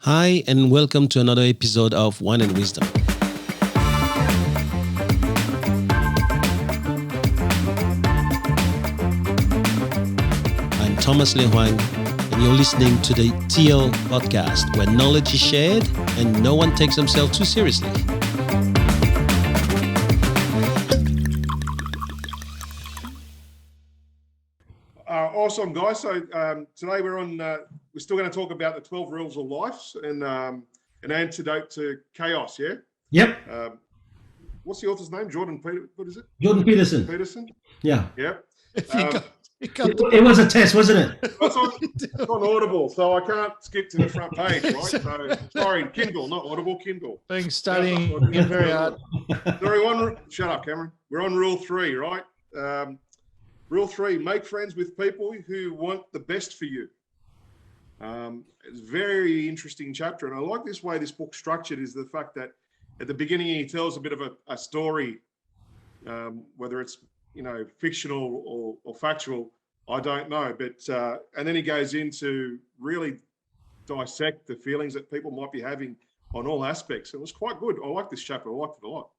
Hi, and welcome to another episode of Wine and Wisdom. I'm Thomas Le Hoang, and you're listening to the TL podcast, where knowledge is shared and no one takes themselves too seriously. Awesome, guys. So today we're still going to talk about the 12 rules of life and an antidote to chaos. Yeah. Yep. What's the author's name? What is it? Jordan Peterson. Peterson. Yeah. Yep. It was a test, wasn't it? It's on Audible, so I can't skip to the front page, right? So sorry, Kindle, not Audible, Kindle. Been studying very hard. Sorry, shut up, Cameron. We're on rule 3, right? Rule 3, make friends with people who want the best for you. It's a very interesting chapter. And I like this way this book's structured is the fact that at the beginning, he tells a bit of a story, whether it's, fictional or factual, I don't know. But and then he goes into really dissect the feelings that people might be having on all aspects. It was quite good. I like this chapter. I liked it a lot.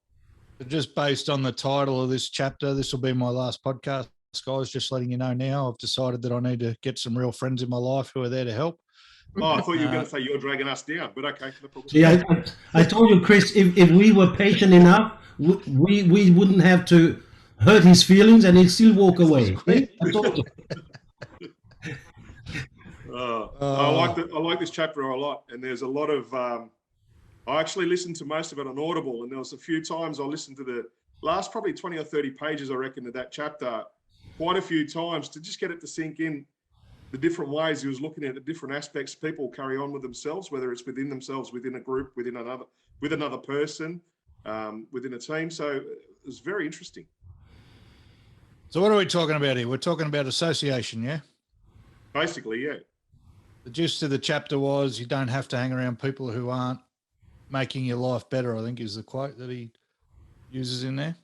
Just based on the title of this chapter, this will be my last podcast. Guys, just letting you know now, I've decided that I need to get some real friends in my life who are there to help. Oh, I thought you were going to say you're dragging us down, but okay. Yeah, I told you, Chris, if we were patient enough, we wouldn't have to hurt his feelings and he'd still walk away. I told you. I like this chapter a lot, and there's a lot of. I actually listened to most of it on Audible, and there was a few times I listened to the last probably 20 or 30 pages, I reckon, of that chapter quite a few times to just get it to sink in the different ways he was looking at the different aspects people carry on with themselves, whether it's within themselves, within a group, with another person, within a team. So it was very interesting. So what are we talking about here? We're talking about association, yeah? Basically, yeah. The gist of the chapter was you don't have to hang around people who aren't making your life better, I think is the quote that he uses in there.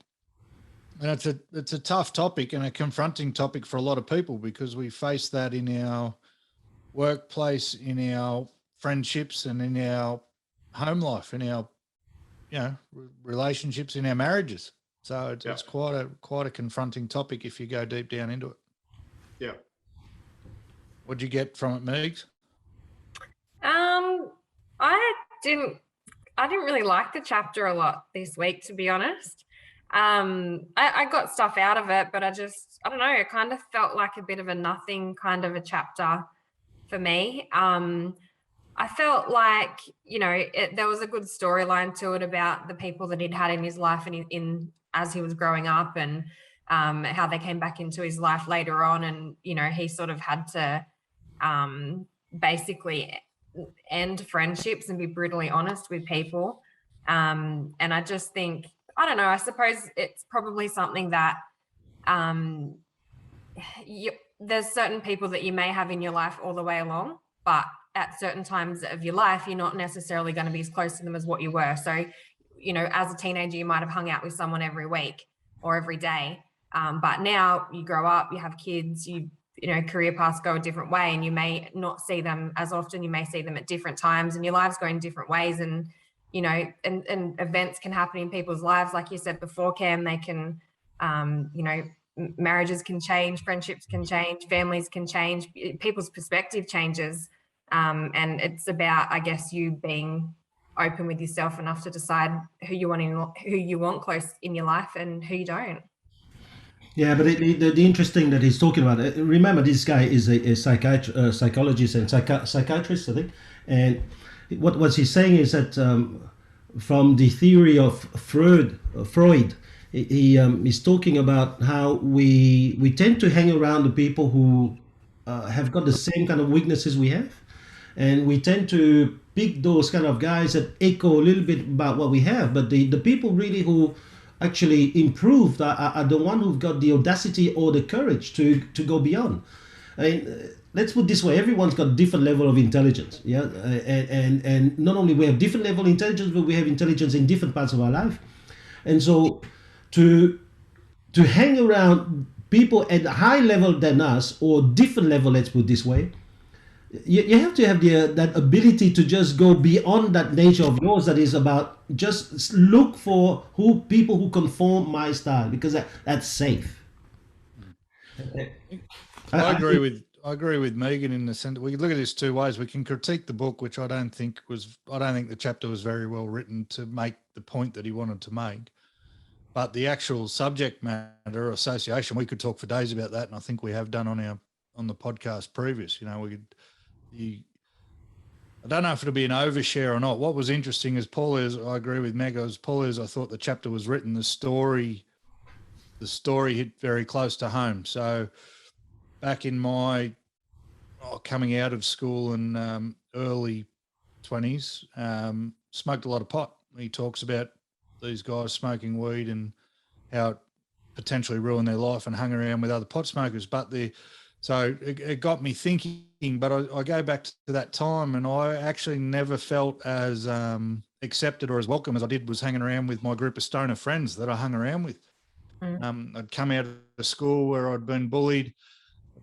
And it's a tough topic and a confronting topic for a lot of people because we face that in our workplace, in our friendships, and in our home life, in our relationships, in our marriages. So it's quite a confronting topic if you go deep down into it. Yeah. What'd you get from it, Meegs? I didn't really like the chapter a lot this week, to be honest. I got stuff out of it, but I don't know, it kind of felt like a bit of a nothing kind of a chapter for me. I felt like, there was a good storyline to it about the people that he'd had in his life and in as he was growing up and how they came back into his life later on. And, he sort of had to basically end friendships and be brutally honest with people. And I just think, I don't know, I suppose it's probably something that there's certain people that you may have in your life all the way along, but at certain times of your life, you're not necessarily going to be as close to them as what you were. So, as a teenager, you might have hung out with someone every week or every day. But now you grow up, you have kids, career paths go a different way, and you may not see them as often. You may see them at different times, and your lives go in different ways. And and events can happen in people's lives. Like you said before, Cam, they can, marriages can change, friendships can change, families can change, people's perspective changes. And it's about, I guess, you being open with yourself enough to decide who you want close in your life and who you don't. Yeah, but the interesting that he's talking about, remember this guy is a psychologist and psychiatrist, I think. And what he's saying is that from the theory of Freud, he's talking about how we tend to hang around the people who have got the same kind of weaknesses we have. And we tend to pick those kind of guys that echo a little bit about what we have. But the people really who actually improved are the one who've got the audacity or the courage to go beyond. I mean, let's put it this way: everyone's got different level of intelligence, yeah, and not only we have different level of intelligence, but we have intelligence in different parts of our life, and so to hang around people at a high level than us or different level, let's put it this way, you have to have that ability to just go beyond that nature of yours that is about just look for people who conform my style, because that's safe. I agree with Megan in the sense we can look at this two ways. We can critique the book, which I don't think the chapter was very well written to make the point that he wanted to make. But the actual subject matter, association, we could talk for days about that, and I think we have done on the podcast previous. You know, I don't know if it'll be an overshare or not. What was interesting is I agree with Meg, I thought the chapter was written, the story hit very close to home. So back in my coming out of school and early 20s, smoked a lot of pot. He talks about these guys smoking weed and how it potentially ruined their life and hung around with other pot smokers. So it got me thinking, but I go back to that time and I actually never felt as accepted or as welcome as I did was hanging around with my group of stoner friends that I hung around with. I'd come out of school where I'd been bullied,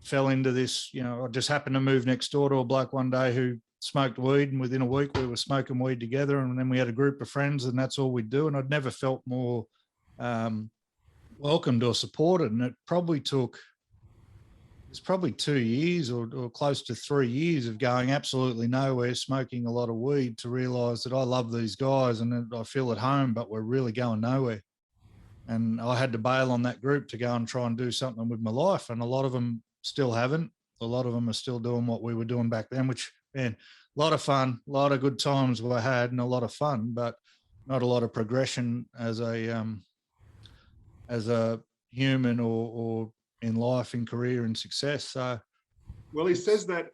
fell into this, I just happened to move next door to a bloke one day who smoked weed, and within a week we were smoking weed together, and then we had a group of friends and that's all we'd do. And I'd never felt more welcomed or supported. And it's probably 2 years or close to 3 years of going absolutely nowhere, smoking a lot of weed, to realise that I love these guys and I feel at home, but we're really going nowhere. And I had to bail on that group to go and try and do something with my life. And a lot of them still haven't. A lot of them are still doing what we were doing back then, which, man, a lot of fun, a lot of good times were had and a lot of fun, but not a lot of progression as a human or in life, in career and success. So, well, he says that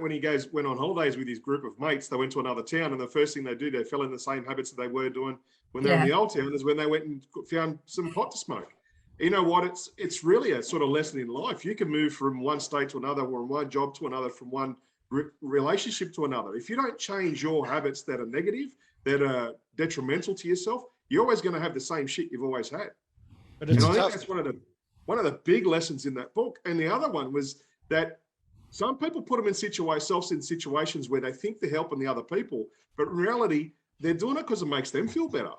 when he went on holidays with his group of mates, they went to another town, and the first thing they do, they fell in the same habits that they were doing when they're in the old town, is when they went and found some pot to smoke. You know what? It's really a sort of lesson in life. You can move from one state to another, or one job to another, from one relationship to another. If you don't change your habits that are negative, that are detrimental to yourself, you're always going to have the same shit you've always had. But it's and I think that's one of the big lessons in that book. And the other one was that some people put themselves in situations where they think they're helping the other people, but in reality, they're doing it because it makes them feel better,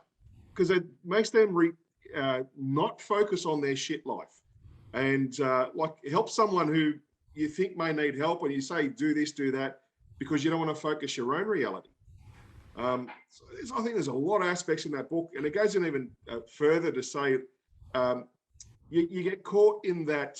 because it makes them not focus on their shit life, and like help someone who you think may need help, and you say, do this, do that, because you don't want to focus your own reality. So I think there's a lot of aspects in that book, and it goes in even further to say you get caught in that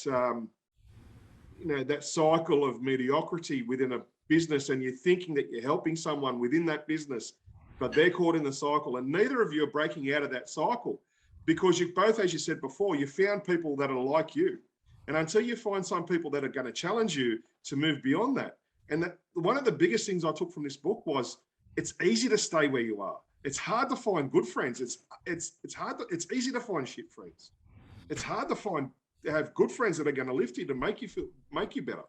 that cycle of mediocrity within a business, and you're thinking that you're helping someone within that business, but they're caught in the cycle, and neither of you are breaking out of that cycle, because you both, as you said before, you found people that are like you. And until you find some people that are going to challenge you to move beyond that. And that one of the biggest things I took from this book was, it's easy to stay where you are. It's hard to find good friends. It's easy to find shit friends. It's hard to have good friends that are going to lift you, to make you better.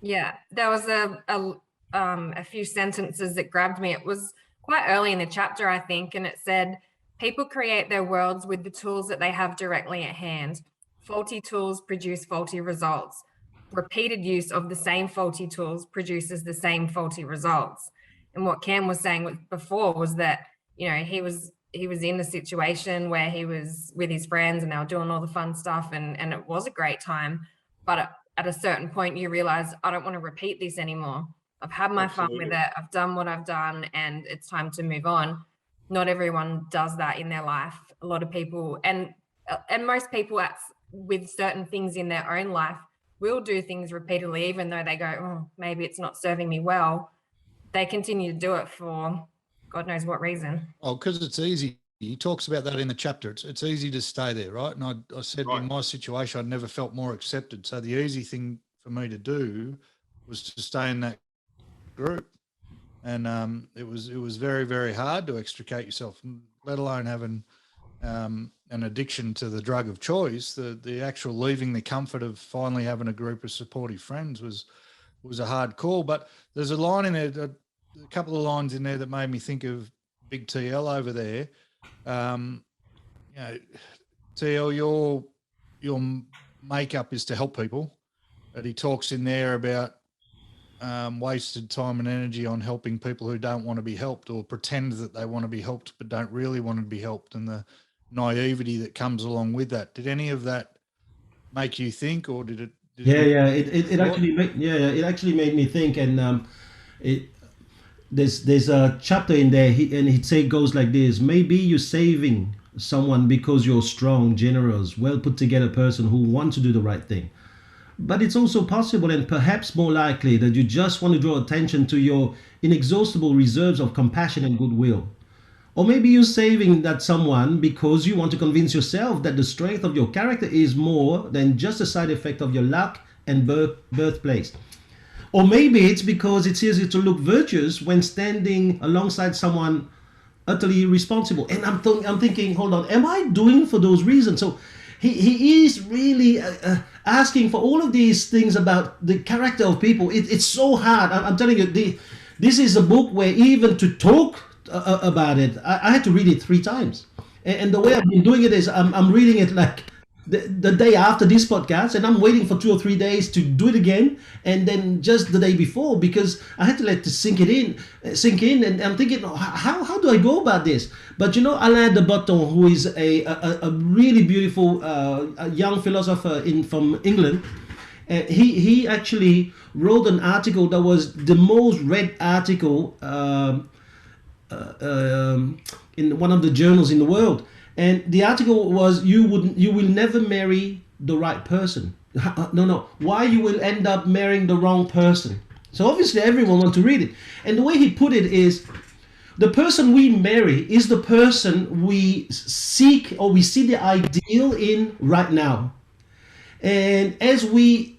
Yeah, there was a few sentences that grabbed me. It was quite early in the chapter, I think, and it said, people create their worlds with the tools that they have directly at hand. Faulty tools produce faulty results. Repeated use of the same faulty tools produces the same faulty results. And what Cam was saying before was that, he was in the situation where he was with his friends and they were doing all the fun stuff, and it was a great time. But at a certain point, you realize, I don't want to repeat this anymore. I've had my fun with it. I've done what I've done, and it's time to move on. Not everyone does that in their life. A lot of people, and most people with certain things in their own life will do things repeatedly, even though they go, oh, maybe it's not serving me well. They continue to do it for God knows what reason. Oh, because it's easy. He talks about that in the chapter. It's easy to stay there, right? And I said in my situation, I'd never felt more accepted. So the easy thing for me to do was to stay in that group. And it was very, very hard to extricate yourself, let alone having an addiction to the drug of choice. The actual leaving the comfort of finally having a group of supportive friends was a hard call. But there's a line in there, a couple of lines in there that made me think of Big TL over there. TL, your makeup is to help people. But he talks in there about wasted time and energy on helping people who don't want to be helped, or pretend that they want to be helped but don't really want to be helped, and the naivety that comes along with that. Did any of that make you think, or did it? It actually made me think, and there's a chapter in there, it goes like this: maybe you're saving someone because you're strong, generous, well put together person who wants to do the right thing. But it's also possible, and perhaps more likely, that you just want to draw attention to your inexhaustible reserves of compassion and goodwill. Or maybe you're saving that someone because you want to convince yourself that the strength of your character is more than just a side effect of your luck and birthplace. Or maybe it's because it's easier to look virtuous when standing alongside someone utterly irresponsible. And I'm thinking, hold on, am I doing for those reasons? So he is really asking for all of these things about the character of people. It's so hard. I'm telling you, this is a book where even to talk about it, I had to read it 3 times. And the way I've been doing it is I'm reading it like the day after this podcast, and I'm waiting for 2 or 3 days to do it again, and then just the day before, because I had to let it sink in, and I'm thinking, how do I go about this? But Alain de Botton, who is a really beautiful young philosopher from England, he actually wrote an article that was the most read article in one of the journals in the world. And the article was, you will never marry the right person. No. Why you will end up marrying the wrong person. So obviously everyone wants to read it. And the way he put it is, the person we marry is the person we seek, or we see the ideal in right now. And as we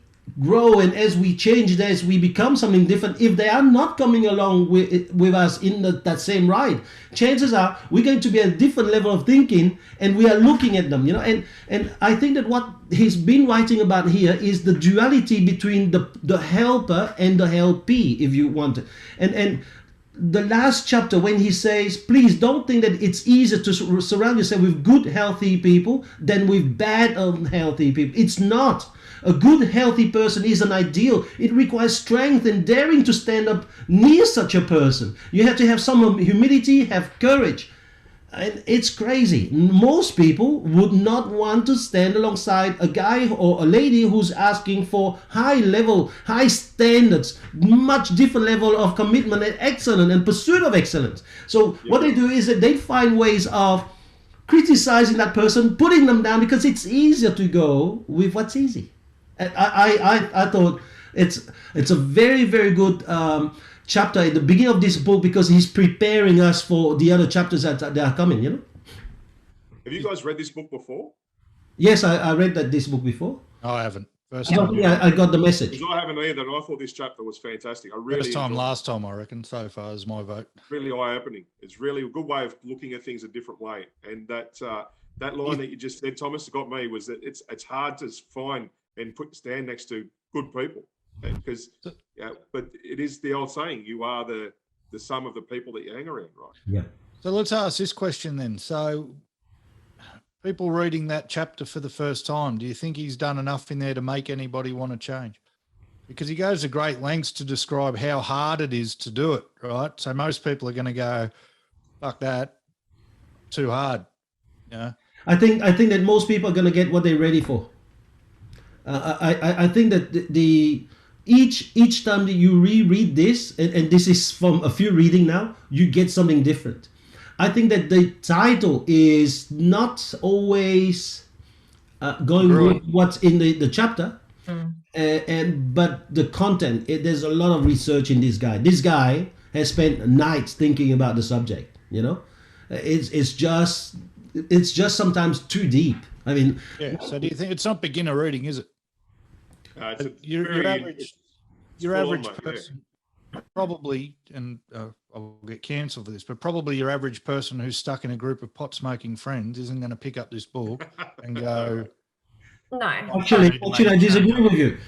grow and as we change, as we become something different, if they are not coming along with us in that same ride, chances are we're going to be at a different level of thinking, and we are looking at them, and I think that what he's been writing about here is the duality between the helper and the helpee, if you want it. And the last chapter, when he says, please don't think that it's easier to surround yourself with good, healthy people than with bad, unhealthy people. It's not. A good, healthy person is an ideal. It requires strength and daring to stand up near such a person. You have to have some humility, have courage. And it's crazy. Most people would not want to stand alongside a guy or a lady who's asking for high standards, much different level of commitment and excellence and pursuit of excellence. So what they do is that they find ways of criticizing that person, putting them down, because it's easier to go with what's easy. I thought it's a very, very good chapter at the beginning of this book, because he's preparing us for the other chapters that are coming. Have you guys read this book before? Yes, I read this book before. Oh, I haven't. First I time. I got the message. Because I haven't either, and I thought this chapter was fantastic. I really First time, enjoyed it. last time, I reckon. So far is my vote. Really eye-opening. It's really a good way of looking at things a different way. And that line that you just said, Thomas, got me, was that it's hard to find and stand next to good people, because but it is the old saying, you are the sum of the people that you hang around, right? Yeah. So let's ask this question then. So people reading that chapter for the first time, do you think he's done enough in there to make anybody want to change? Because he goes to great lengths to describe how hard it is to do it, right? So most people are going to go, fuck that, too hard. I think that most people are going to get what they're ready for. I think that each time that you reread this, and this is from a few reading now, you get something different. I think that the title is not always going with what's in the chapter, but the content. There's a lot of research in this guy. This guy has spent nights thinking about the subject. It's just sometimes too deep. I mean, So do you think it's not beginner reading, is it? Your average person, probably, and I'll get cancelled for this, but probably your average person who's stuck in a group of pot smoking friends isn't going to pick up this book and go. No. Actually, I disagree with you.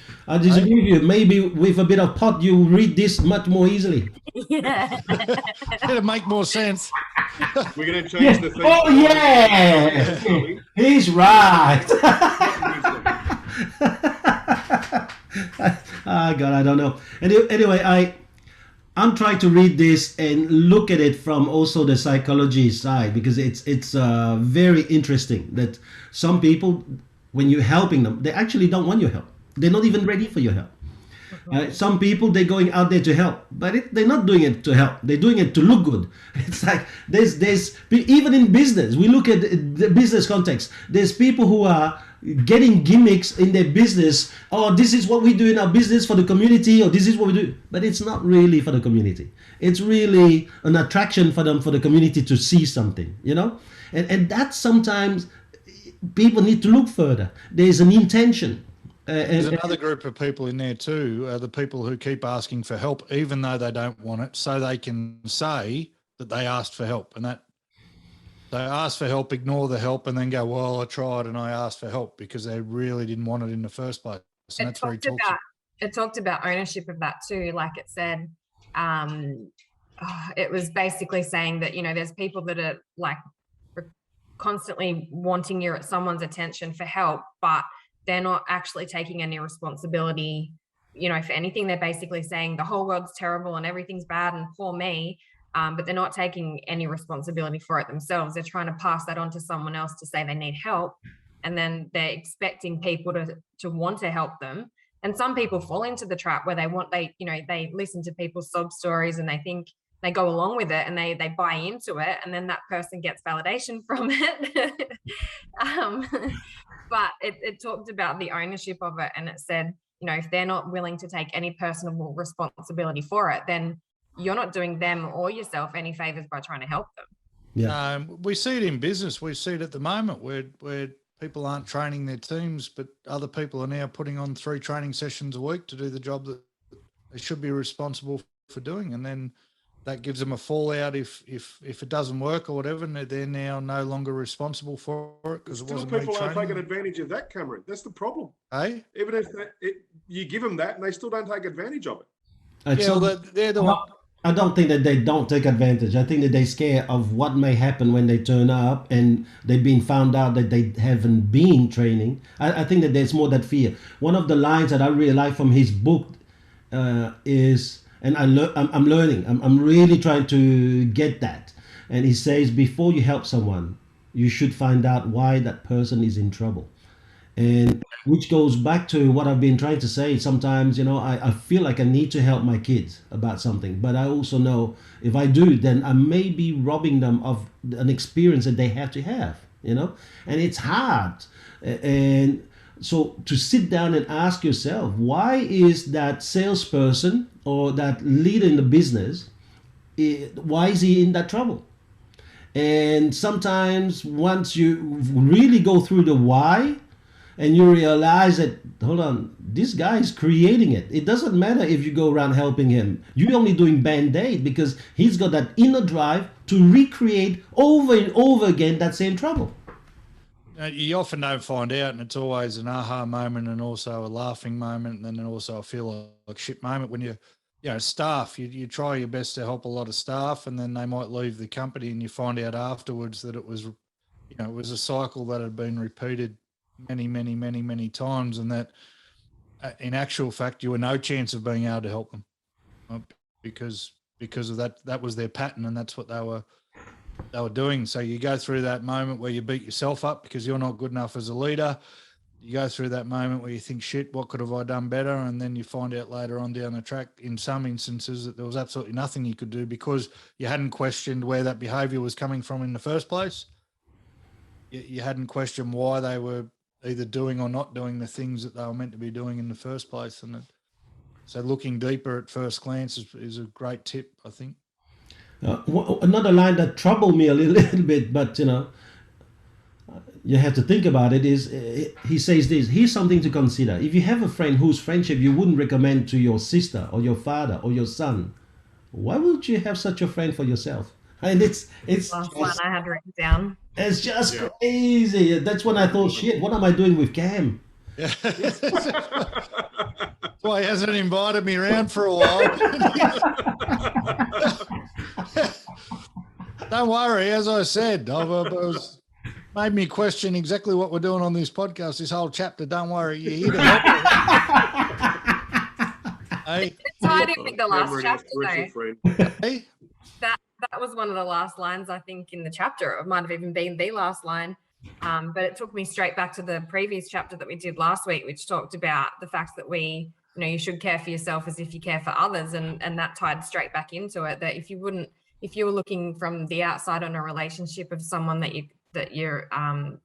Maybe with a bit of pot, you read this much more easily. Yeah. It'll make more sense. We're going to change the thing. Oh yeah, he's right. God, I don't know. Anyway, I'm trying to read this and look at it from also the psychology side, because it's very interesting that some people, when you're helping them, they actually don't want your help. They're not even ready for your help. Some people, they're going out there to help, but they're not doing it to help. They're doing it to look good. It's like there's even in business, we look at the business context. There's people who are getting gimmicks in their business. Oh, this is what we do in our business for the community, or this is what we do. But it's not really for the community. It's really an attraction for them, for the community to see something, you know? And that's sometimes people need to look further. There's an intention. There's another group of people in there too, the people who keep asking for help, even though they don't want it, so they can say that they asked for help, and that they ask for help, ignore the help, and then go, well, I tried and I asked for help, because they really didn't want it in the first place. And that's where he talks about. It talked about ownership of that too. Like it said, it was basically saying that, you know, there's people that are like constantly wanting someone's attention for help, but they're not actually taking any responsibility, you know, for anything. They're basically saying the whole world's terrible and everything's bad and poor me, but they're not taking any responsibility for it themselves. They're trying to pass that on to someone else to say they need help, and then they're expecting people to want to help them. And some people fall into the trap where they listen to people's sob stories and they think they go along with it and they buy into it, and then that person gets validation from it. But it talked about the ownership of it, and it said, you know, if they're not willing to take any personal responsibility for it, then you're not doing them or yourself any favors by trying to help them. Yeah. We see it in business. We see it at the moment where people aren't training their teams, but other people are now putting on 3 training sessions a week to do the job that they should be responsible for doing. And then that gives them a fallout if it doesn't work or whatever, and they're now no longer responsible for it because it wasn't people aren't training. taking advantage of that, Cameron. That's the problem. Hey? Even if you give them that and they still don't take advantage of it. They're the one. I don't think that they don't take advantage. I think that they're scared of what may happen when they turn up and they've been found out that they haven't been training. I think that there's more that fear. One of the lines that I really like from his book is, and I'm learning. I'm really trying to get that. And he says, before you help someone, you should find out why that person is in trouble. And which goes back to what I've been trying to say. Sometimes, you know, I feel like I need to help my kids about something, but I also know if I do, then I may be robbing them of an experience that they have to have, you know, and it's hard. And so to sit down and ask yourself, why is that salesperson or that leader in the business, why is he in that trouble? And sometimes once you really go through the why, and you realize that, hold on, this guy is creating it. It doesn't matter if you go around helping him. You're only doing Band-Aid because he's got that inner drive to recreate over and over again that same trouble. You often don't find out, and it's always an aha moment and also a laughing moment, and then also a feel like shit moment when staff, you try your best to help a lot of staff, and then they might leave the company and you find out afterwards that it was a cycle that had been repeated many times, and that in actual fact you were no chance of being able to help them because of that was their pattern, and that's what they were doing. So you go through that moment where you beat yourself up because you're not good enough as a leader. You go through that moment where you think, shit, what could have I done better? And then you find out later on down the track, in some instances, that there was absolutely nothing you could do because you hadn't questioned where that behavior was coming from in the first place. You hadn't questioned why they were either doing or not doing the things that they were meant to be doing in the first place. And so looking deeper at first glance is a great tip, I think. Another line that troubled me a little bit, but you have to think about it, is he says this: here's something to consider. If you have a friend whose friendship you wouldn't recommend to your sister or your father or your son, why would you have such a friend for yourself? And it's last one I had written down. It's just crazy. That's when I thought, shit, what am I doing with Cam? Yeah. That's why he hasn't invited me around for a while. Don't worry, as I said, it was made me question exactly what we're doing on this podcast, this whole chapter. Don't worry, you're here to help. Hey, tied in with the last Cameron, our chapter, spiritual though. friend. hey, That was one of the last lines, I think, in the chapter. It might have even been the last line. But it took me straight back to the previous chapter that we did last week, which talked about the fact that you should care for yourself as if you care for others. And that tied straight back into it, that if you were looking from the outside on a relationship of someone that you're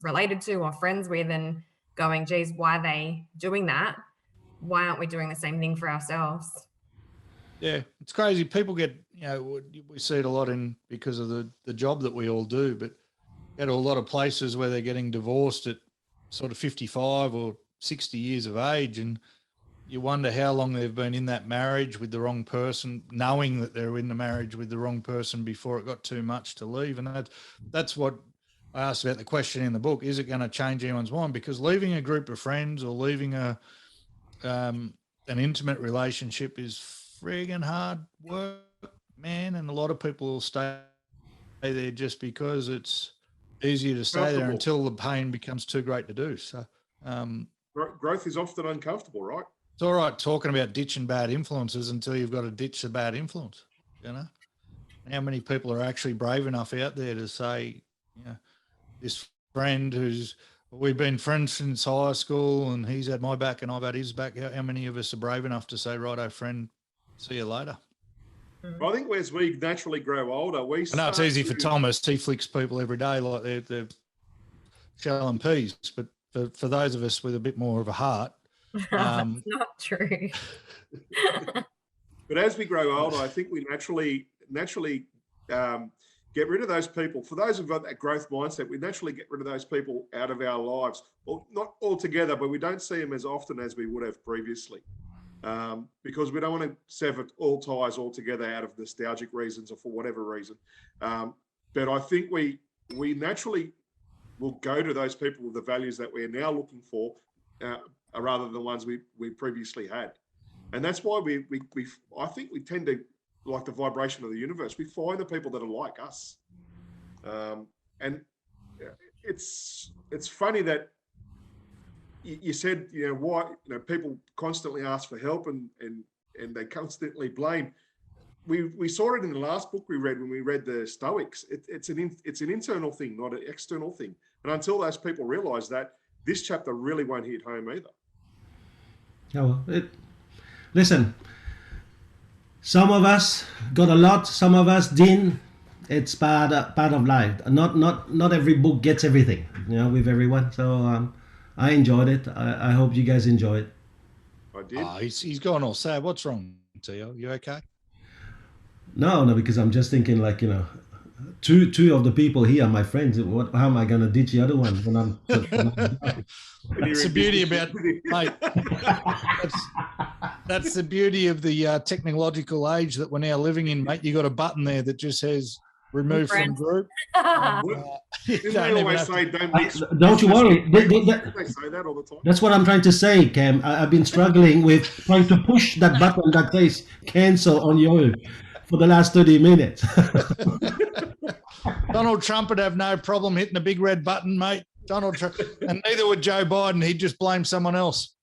related to or friends with, and going, geez, why are they doing that? Why aren't we doing the same thing for ourselves? yeah, it's crazy. People get, we see it a lot because of the job that we all do, but go to a lot of places where they're getting divorced at sort of 55 or 60 years of age, and you wonder how long they've been in that marriage with the wrong person, knowing that they're in the marriage with the wrong person before it got too much to leave. And that's what I asked about the question in the book. Is it going to change anyone's mind? Because leaving a group of friends or leaving an intimate relationship is friggin' hard work, man. And a lot of people will stay there just because it's easier to stay there until the pain becomes too great to do. So growth is often uncomfortable, right? it's all right talking about ditching bad influences until you've got to ditch the bad influence. How many people are actually brave enough out there to say, this friend we've been friends since high school and he's had my back and I've had his back. How many of us are brave enough to say, righto, friend, see you later? Well, I think as we naturally grow older, I know it's easy for Thomas. He flicks people every day like they're shell and peas. But for those of us with a bit more of a heart. That's not true. But as we grow older, I think we naturally get rid of those people. For those who've got that growth mindset, we naturally get rid of those people out of our lives. Well, not altogether, but we don't see them as often as we would have previously. Because we don't want to sever all ties altogether out of nostalgic reasons or for whatever reason. But I think we naturally will go to those people with the values that we're now looking for, rather than the ones we previously had. And that's why I think we tend to, like the vibration of the universe, we find the people that are like us. And it's funny that you said, why, people constantly ask for help and they constantly blame. We saw it in the last book we read when we read the Stoics. It's an internal thing, not an external thing. And until those people realize that, this chapter really won't hit home either. Oh, listen, some of us got a lot, some of us didn't. It's part of life. Not every book gets everything, with everyone. So I enjoyed it. I hope you guys enjoy it. I did. Oh, he's gone all sad. What's wrong, Tio? You okay? No, because I'm just thinking, two of the people here are my friends. How am I going to ditch the other one when I'm? That's the beauty about, mate. That's the beauty of the technological age that we're now living in, mate. You got a button there that just says remove from group. Didn't they always say don't mix? Don't you worry. They say that all the time. That's what I'm trying to say, Cam. I've been struggling with trying to push that button that says cancel on you for the last 30 minutes. Donald Trump would have no problem hitting the big red button, mate. Donald Trump, and neither would Joe Biden. He'd just blame someone else.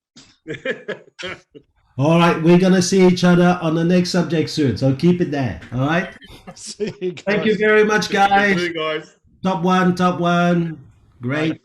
All right, we're going to see each other on the next subject soon, so keep it there, all right? See you guys. Thank you very much, guys. See you guys. Top one. Great.